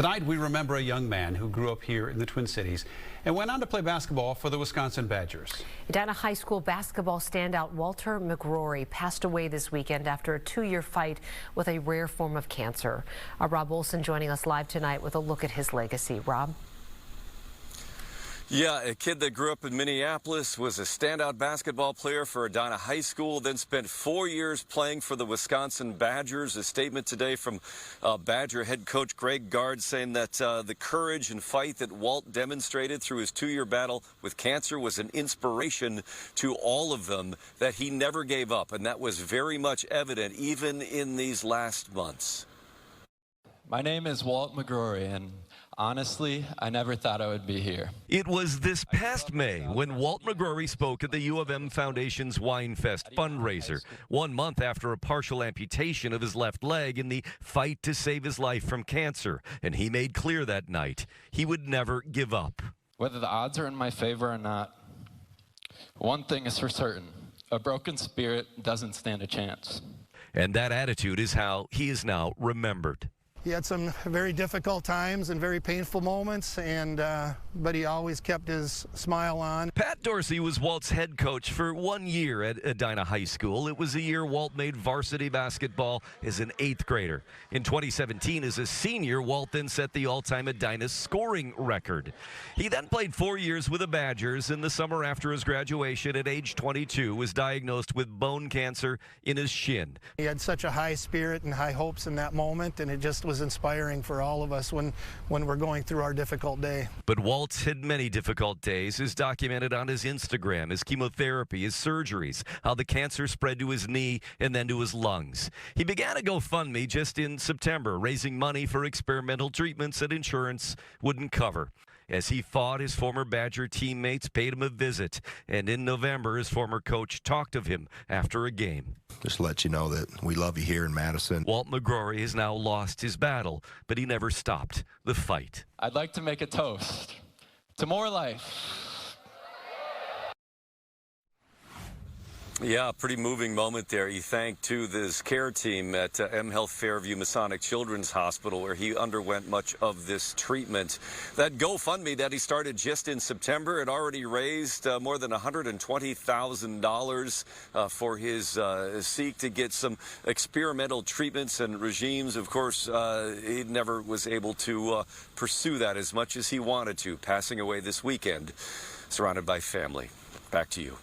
Tonight, we remember a young man who grew up here in the Twin Cities and went on to play basketball for the Wisconsin Badgers. Edina High School basketball standout Walt McGrory passed away this weekend after a 2-year fight with a rare form of cancer. Rob Olson joining us live tonight with a look at his legacy. Rob? Yeah, a kid that grew up in Minneapolis, was a standout basketball player for Edina High School, then spent 4 years playing for the Wisconsin Badgers. A statement today from Badger head coach Greg Gard saying that the courage and fight that Walt demonstrated through his 2-year battle with cancer was an inspiration to all of them, that he never gave up, and that was very much evident even in these last months. My name is Walt McGrory, and honestly, I never thought I would be here. It was this past May when Walt McGrory spoke at the U of M Foundation's Wine Fest fundraiser, 1 month after a partial amputation of his left leg in the fight to save his life from cancer. And he made clear that night he would never give up. Whether the odds are in my favor or not, one thing is for certain: a broken spirit doesn't stand a chance. And that attitude is how he is now remembered. He had some very difficult times and very painful moments, but he always kept his smile on. Pat Dorsey was Walt's head coach for 1 year at Edina High School. It was the year Walt made varsity basketball as an 8th grader. In 2017, as a senior, Walt then set the all-time Edina scoring record. He then played 4 years with the Badgers. In the summer after his graduation at age 22, was diagnosed with bone cancer in his shin. He had such a high spirit and high hopes in that moment, and it just was inspiring for all of us when we're going through our difficult day. But Walt's had many difficult days, as documented on his Instagram, his chemotherapy, his surgeries, how the cancer spread to his knee and then to his lungs. He began a GoFundMe just in September, raising money for experimental treatments that insurance wouldn't cover. As he fought, his former Badger teammates paid him a visit, and in November, his former coach talked of him after a game. Just to let you know that we love you here in Madison. Walt McGrory has now lost his battle, but he never stopped the fight. I'd like to make a toast to more life. Yeah, pretty moving moment there. He thanked, too, this care team at M Health Fairview Masonic Children's Hospital, where he underwent much of this treatment. That GoFundMe that he started just in September had already raised more than $120,000 for his seek to get some experimental treatments and regimes. Of course, he never was able to pursue that as much as he wanted to, passing away this weekend, surrounded by family. Back to you.